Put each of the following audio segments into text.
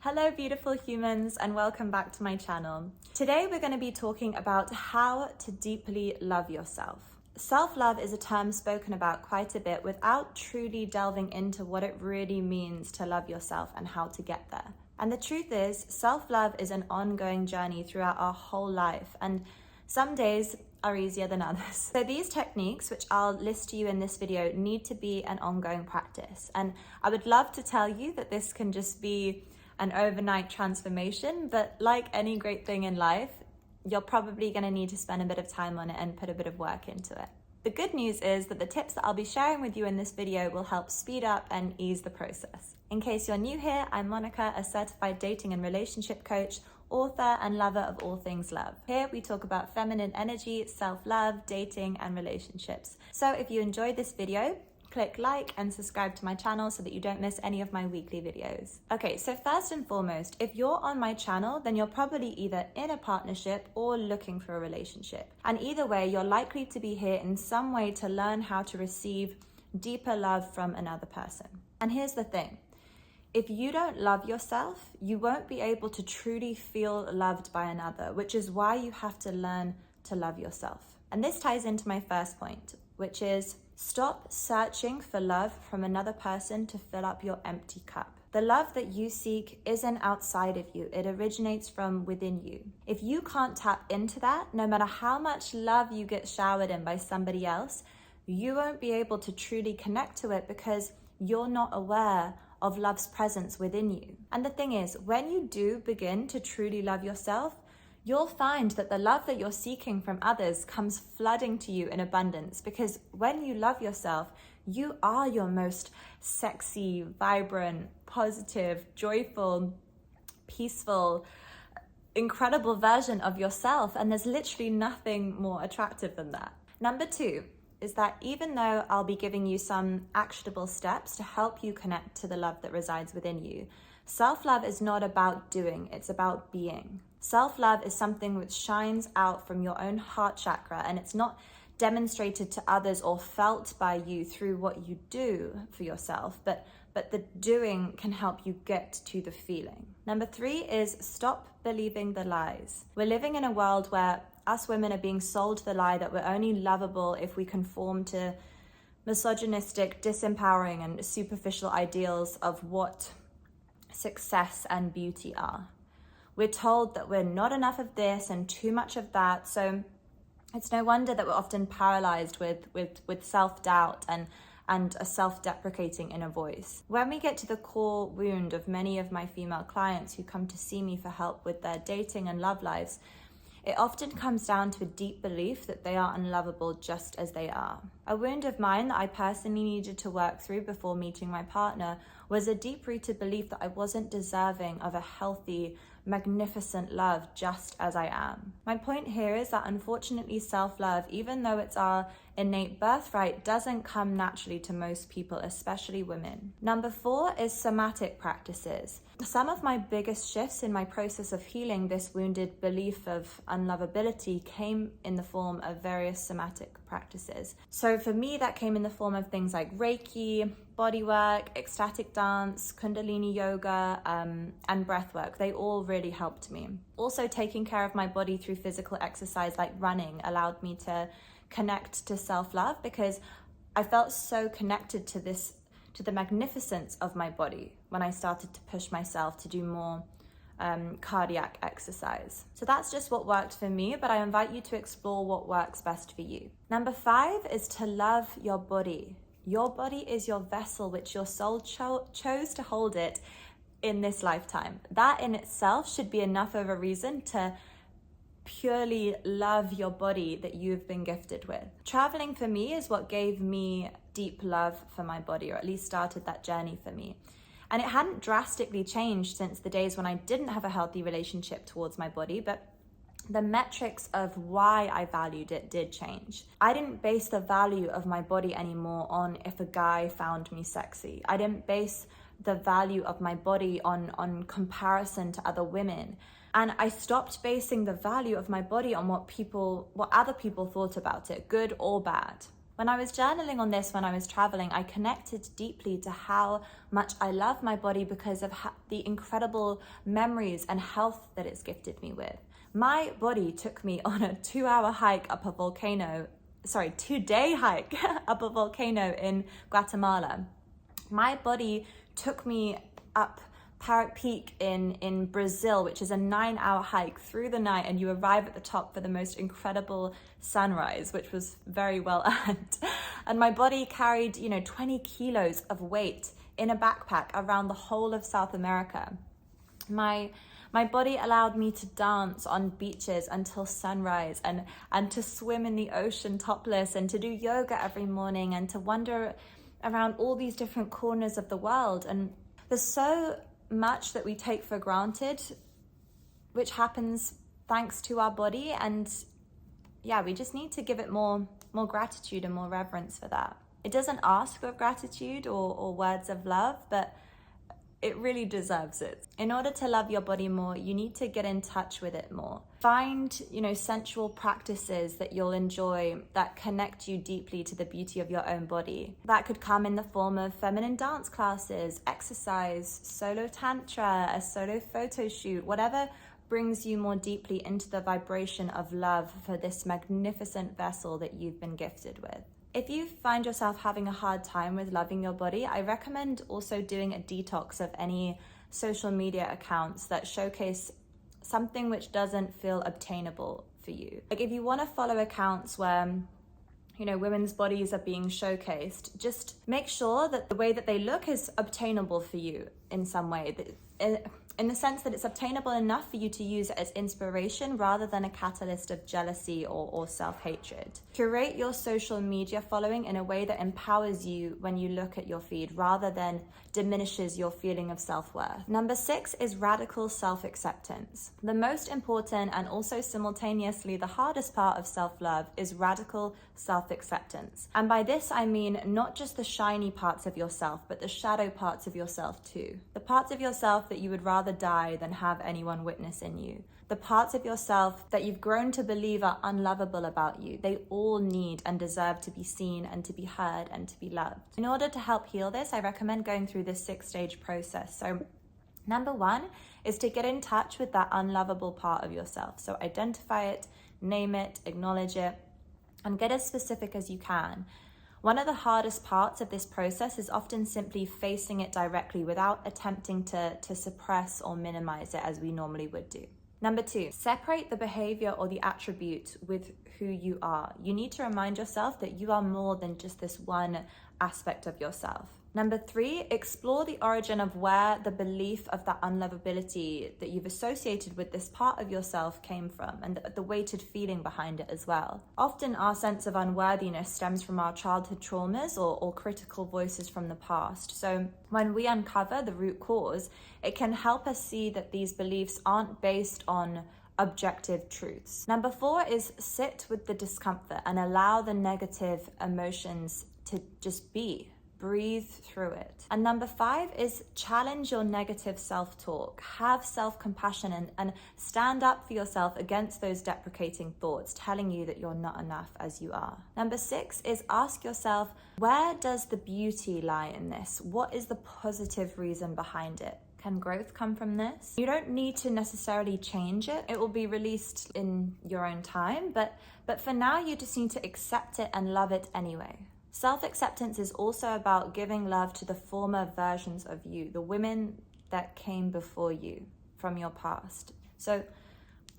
Hello beautiful humans and welcome back to my channel. Today we're going to be talking about how to deeply love yourself. Self-love is a term spoken about quite a bit without truly delving into what it really means to love yourself and how to get there. And the truth is, self-love is an ongoing journey throughout our whole life, and some days are easier than others. So these techniques, which I'll list to you in this video, need to be an ongoing practice. And I would love to tell you that this can just be an overnight transformation, but like any great thing in life, you're probably going to need to spend a bit of time on it and put a bit of work into it. The good news is that the tips that I'll be sharing with you in this video will help speed up and ease the process. In case you're new here, I'm Monica, a certified dating and relationship coach, author and lover of all things love. Here we talk about feminine energy, self-love, dating and relationships. So if you enjoyed this video, click like and subscribe to my channel so that you don't miss any of my weekly videos. Okay, so first and foremost, if you're on my channel, then you're probably either in a partnership or looking for a relationship. And either way, you're likely to be here in some way to learn how to receive deeper love from another person. And here's the thing. If you don't love yourself, you won't be able to truly feel loved by another, which is why you have to learn to love yourself. And this ties into my first point, which is stop searching for love from another person to fill up your empty cup. The love that you seek isn't outside of you. It originates from within you. If you can't tap into that, no matter how much love you get showered in by somebody else, you won't be able to truly connect to it because you're not aware of love's presence within you. And the thing is, when you do begin to truly love yourself, you'll find that the love that you're seeking from others comes flooding to you in abundance, because when you love yourself, you are your most sexy, vibrant, positive, joyful, peaceful, incredible version of yourself. And there's literally nothing more attractive than that. Number two is that even though I'll be giving you some actionable steps to help you connect to the love that resides within you, self-love is not about doing, it's about being. Self-love is something which shines out from your own heart chakra, and it's not demonstrated to others or felt by you through what you do for yourself, but the doing can help you get to the feeling. Number three is stop believing the lies. We're living in a world where us women are being sold the lie that we're only lovable if we conform to misogynistic, disempowering, and superficial ideals of what success and beauty are. We're told that we're not enough of this and too much of that, so it's no wonder that we're often paralyzed with self-doubt and a self-deprecating inner voice. When we get to the core wound of many of my female clients who come to see me for help with their dating and love lives, it often comes down to a deep belief that they are unlovable just as they are. A wound of mine that I personally needed to work through before meeting my partner was a deep-rooted belief that I wasn't deserving of a healthy, magnificent love just as I am. My point here is that unfortunately self-love, even though it's our innate birthright, doesn't come naturally to most people, especially women. Number four is somatic practices. Some of my biggest shifts in my process of healing this wounded belief of unlovability came in the form of various somatic practices. So for me, that came in the form of things like Reiki, bodywork, ecstatic dance, Kundalini yoga, and breath work. They all really helped me. Also, taking care of my body through physical exercise like running allowed me to connect to self-love, because I felt so connected to the magnificence of my body when I started to push myself to do more cardiac exercise. So that's just what worked for me, but I invite you to explore what works best for you. Number five is to love your body. Your body is your vessel, which your soul chose to hold it in this lifetime. That in itself should be enough of a reason to purely love your body that you've been gifted with. Traveling for me is what gave me deep love for my body, or at least started that journey for me. And it hadn't drastically changed since the days when I didn't have a healthy relationship towards my body, but the metrics of why I valued it did change. I didn't base the value of my body anymore on if a guy found me sexy. I didn't base the value of my body on comparison to other women. And I stopped basing the value of my body on what other people thought about it, good or bad. When I was journaling on this, when I was traveling, I connected deeply to how much I love my body because of the incredible memories and health that it's gifted me with. My body took me on a 2-hour hike up a volcano, 2-day hike up a volcano in Guatemala. My body took me up Parrot Peak in Brazil, which is a 9-hour hike through the night, and you arrive at the top for the most incredible sunrise, which was very well earned. And my body carried, 20 kilos of weight in a backpack around the whole of South America. My body allowed me to dance on beaches until sunrise, and to swim in the ocean topless, and to do yoga every morning, and to wander around all these different corners of the world. And there's so much that we take for granted, which happens thanks to our body, and we just need to give it more gratitude and more reverence for that. It doesn't ask for gratitude or words of love, but it really deserves it. In order to love your body more, you need to get in touch with it more. Find, sensual practices that you'll enjoy that connect you deeply to the beauty of your own body. That could come in the form of feminine dance classes, exercise, solo tantra, a solo photo shoot, whatever brings you more deeply into the vibration of love for this magnificent vessel that you've been gifted with. If you find yourself having a hard time with loving your body, I recommend also doing a detox of any social media accounts that showcase something which doesn't feel obtainable for you. Like if you want to follow accounts where, women's bodies are being showcased, just make sure that the way that they look is obtainable for you in some way. In the sense that it's obtainable enough for you to use it as inspiration rather than a catalyst of jealousy or self-hatred. Curate your social media following in a way that empowers you when you look at your feed rather than diminishes your feeling of self-worth. Number 6 is radical self-acceptance. The most important and also simultaneously the hardest part of self-love is radical self-acceptance. And by this I mean not just the shiny parts of yourself, but the shadow parts of yourself too. The parts of yourself that you would rather die than have anyone witness in you. The parts of yourself that you've grown to believe are unlovable about you. They all need and deserve to be seen and to be heard and to be loved. In order to help heal this, I recommend going through this 6-stage process. So number 1 is to get in touch with that unlovable part of yourself. So identify it, name it, acknowledge it, and get as specific as you can. One of the hardest parts of this process is often simply facing it directly without attempting to suppress or minimize it as we normally would do. Number 2, separate the behavior or the attribute with who you are. You need to remind yourself that you are more than just this one aspect of yourself. Number 3, explore the origin of where the belief of that unlovability that you've associated with this part of yourself came from, and the weighted feeling behind it as well. Often our sense of unworthiness stems from our childhood traumas or critical voices from the past. So when we uncover the root cause, it can help us see that these beliefs aren't based on objective truths. Number 4 is sit with the discomfort and allow the negative emotions to just be. Breathe through it. And number 5 is challenge your negative self-talk. Have self-compassion and stand up for yourself against those deprecating thoughts telling you that you're not enough as you are. Number 6 is ask yourself, where does the beauty lie in this? What is the positive reason behind it? Can growth come from this? You don't need to necessarily change it. It will be released in your own time, but for now you just need to accept it and love it anyway. Self-acceptance is also about giving love to the former versions of you, the women that came before you from your past. So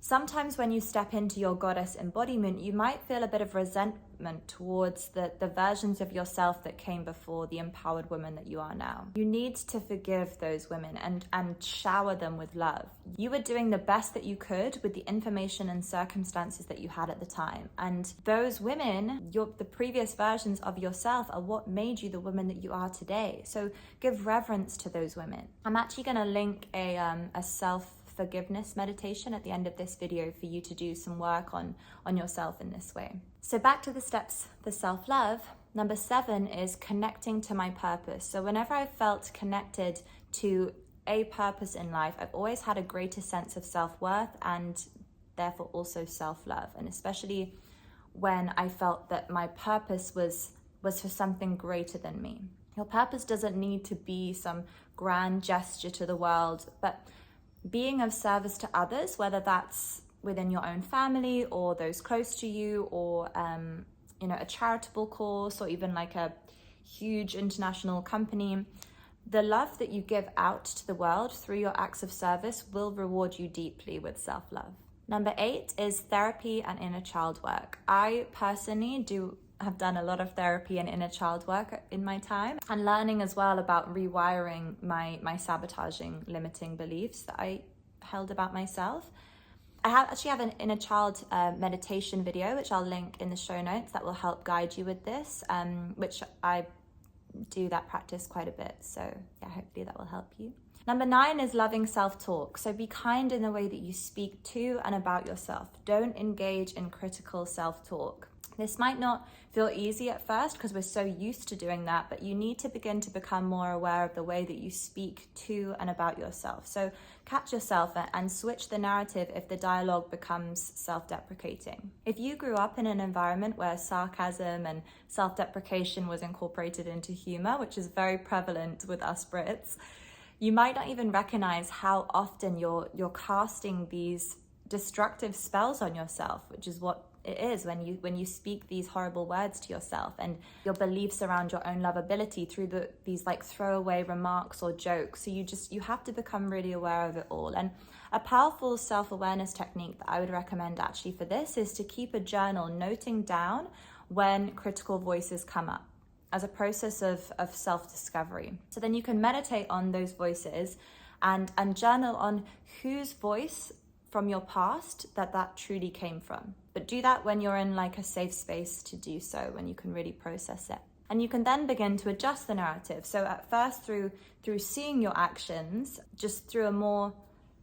sometimes when you step into your goddess embodiment, you might feel a bit of resentment towards the versions of yourself that came before the empowered woman that you are now. You need to forgive those women and shower them with love. You were doing the best that you could with the information and circumstances that you had at the time. And those women, the previous versions of yourself, are what made you the woman that you are today. So give reverence to those women. I'm actually going to link a self-forgiveness meditation at the end of this video for you to do some work on yourself in this way. So back to the steps for self-love. Number 7 is connecting to my purpose. So whenever I felt connected to a purpose in life, I've always had a greater sense of self-worth and therefore also self-love. And especially when I felt that my purpose was for something greater than me. Your purpose doesn't need to be some grand gesture to the world, but being of service to others, whether that's within your own family or those close to you, or a charitable cause, or even like a huge international company. The love that you give out to the world through your acts of service will reward you deeply with self-love. Number 8 is therapy and inner child work. I personally have done a lot of therapy and inner child work in my time, and learning as well about rewiring my sabotaging, limiting beliefs that I held about myself. I actually have an inner child meditation video, which I'll link in the show notes, that will help guide you with this, which I do that practice quite a bit. So yeah, hopefully that will help you. Number 9 is loving self-talk. So be kind in the way that you speak to and about yourself. Don't engage in critical self-talk. This might not feel easy at first because we're so used to doing that, but you need to begin to become more aware of the way that you speak to and about yourself. So catch yourself and switch the narrative if the dialogue becomes self-deprecating. If you grew up in an environment where sarcasm and self-deprecation was incorporated into humor, which is very prevalent with us Brits, you might not even recognize how often you're casting these destructive spells on yourself, which is what it is when you speak these horrible words to yourself, and your beliefs around your own lovability through these like throwaway remarks or jokes. So you have to become really aware of it all. And a powerful self-awareness technique that I would recommend actually for this is to keep a journal noting down when critical voices come up, as a process of self-discovery. So then you can meditate on those voices and journal on whose voice from your past that truly came from. But do that when you're in like a safe space to do so, when you can really process it. And you can then begin to adjust the narrative. So at first through seeing your actions, just through a more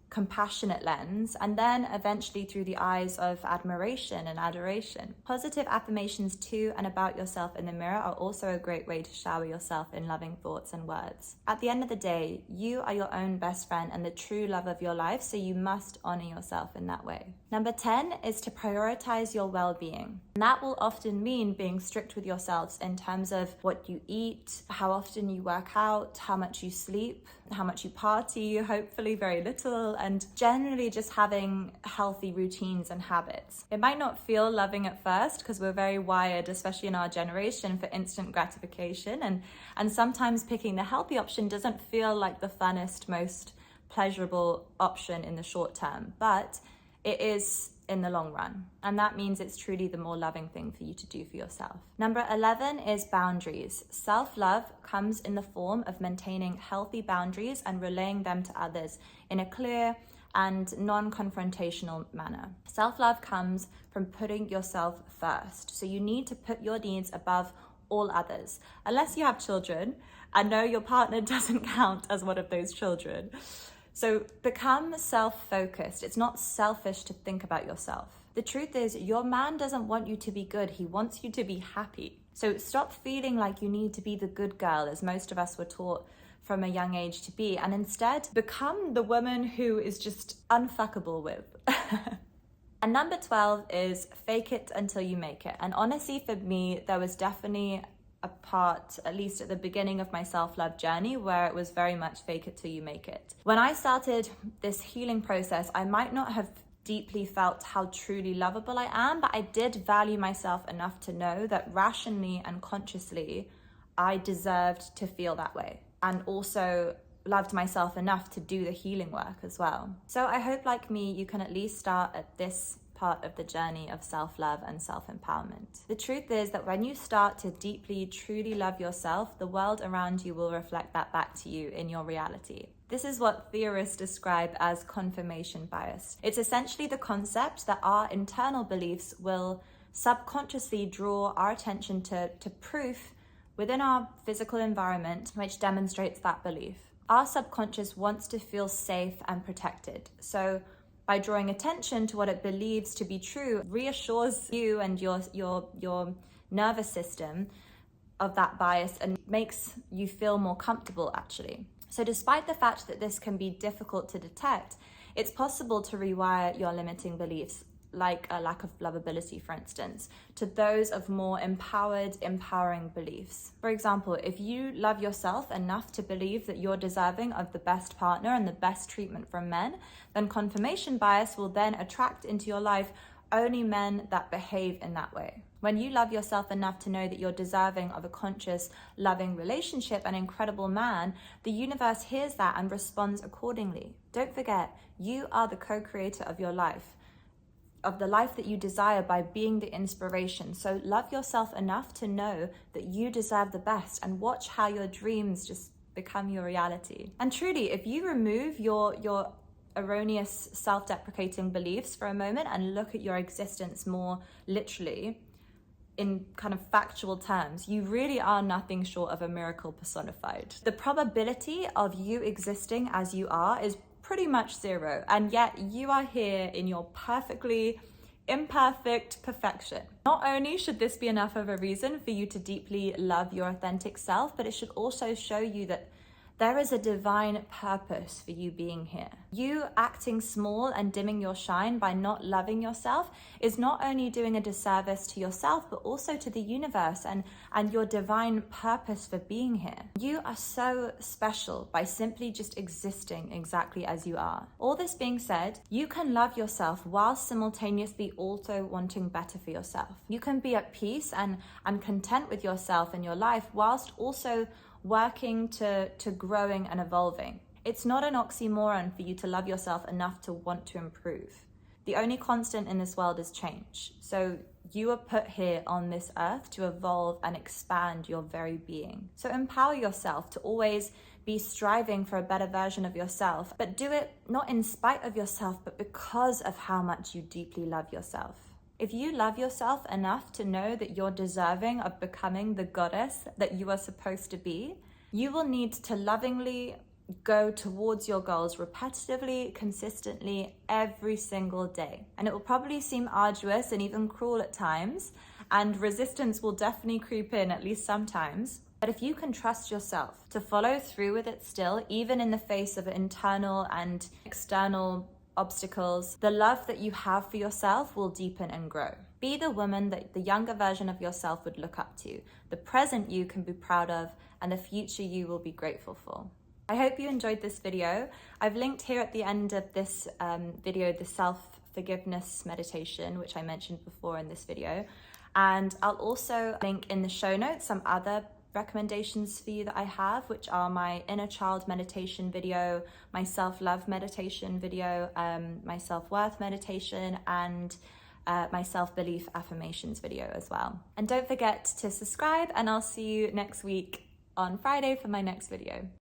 compassionate lens, and then eventually through the eyes of admiration and adoration. Positive affirmations to and about yourself in the mirror are also a great way to shower yourself in loving thoughts and words. At the end of the day, you are your own best friend and the true love of your life, so you must honor yourself in that way. Number 10 is to prioritize your well-being. And that will often mean being strict with yourselves in terms of what you eat, how often you work out, how much you sleep, how much you party, hopefully very little, and generally just having healthy routines and habits. It might not feel loving at first because we're very wired, especially in our generation, for instant gratification, and sometimes picking the healthy option doesn't feel like the funnest, most pleasurable option in the short term, but it is in the long run. And that means it's truly the more loving thing for you to do for yourself. Number 11 is boundaries. Self-love comes in the form of maintaining healthy boundaries and relaying them to others in a clear and non-confrontational manner. Self-love comes from putting yourself first. So you need to put your needs above all others, unless you have children, and no, your partner doesn't count as one of those children. So become self-focused. It's not selfish to think about yourself. The truth is, your man doesn't want you to be good. He wants you to be happy. So stop feeling like you need to be the good girl, as most of us were taught from a young age to be, and instead become the woman who is just unfuckable with. And number 12 is fake it until you make it. And honestly, for me, there was definitely a part, at least at the beginning of my self-love journey, where it was very much fake it till you make it. When I started this healing process, I might not have deeply felt how truly lovable I am, but I did value myself enough to know that rationally and consciously, I deserved to feel that way, and also loved myself enough to do the healing work as well. So I hope, like me, you can at least start at this part of the journey of self-love and self-empowerment. The truth is that when you start to deeply, truly love yourself, the world around you will reflect that back to you in your reality. This is what theorists describe as confirmation bias. It's essentially the concept that our internal beliefs will subconsciously draw our attention to proof within our physical environment, which demonstrates that belief. Our subconscious wants to feel safe and protected. So by drawing attention to what it believes to be true, reassures you and your nervous system of that bias and makes you feel more comfortable, actually. So despite the fact that this can be difficult to detect, it's possible to rewire your limiting beliefs like a lack of lovability, for instance, to those of more empowered, empowering beliefs. For example, if you love yourself enough to believe that you're deserving of the best partner and the best treatment from men, then confirmation bias will then attract into your life only men that behave in that way. When you love yourself enough to know that you're deserving of a conscious, loving relationship, an incredible man, the universe hears that and responds accordingly. Don't forget, you are the co-creator of your life, of the life that you desire, by being the inspiration. So love yourself enough to know that you deserve the best, and watch how your dreams just become your reality. And truly, if you remove your erroneous self-deprecating beliefs for a moment and look at your existence more literally, in kind of factual terms, you really are nothing short of a miracle personified. The probability of you existing as you are is pretty much zero, and yet you are here in your perfectly imperfect perfection. Not only should this be enough of a reason for you to deeply love your authentic self, but it should also show you that there is a divine purpose for you being here. You acting small and dimming your shine by not loving yourself is not only doing a disservice to yourself, but also to the universe and your divine purpose for being here. You are so special by simply just existing exactly as you are. All this being said, you can love yourself while simultaneously also wanting better for yourself. You can be at peace and content with yourself and your life whilst also working to growing and evolving. It's not an oxymoron for you to love yourself enough to want to improve. The only constant in this world is change. So you are put here on this earth to evolve and expand your very being. So empower yourself to always be striving for a better version of yourself, but do it not in spite of yourself, but because of how much you deeply love yourself. If you love yourself enough to know that you're deserving of becoming the goddess that you are supposed to be, you will need to lovingly go towards your goals repetitively, consistently, every single day. And it will probably seem arduous and even cruel at times, and resistance will definitely creep in at least sometimes. But if you can trust yourself to follow through with it still, even in the face of internal and external obstacles, the love that you have for yourself will deepen and grow. Be the woman that the younger version of yourself would look up to, the present you can be proud of, and the future you will be grateful for. I hope you enjoyed this video. I've linked here at the end of this video the self-forgiveness meditation, which I mentioned before in this video. And I'll also link in the show notes some other recommendations for you that I have, which are my inner child meditation video, my self-love meditation video, my self-worth meditation, and my self-belief affirmations video as well. And don't forget to subscribe, and I'll see you next week on Friday for my next video.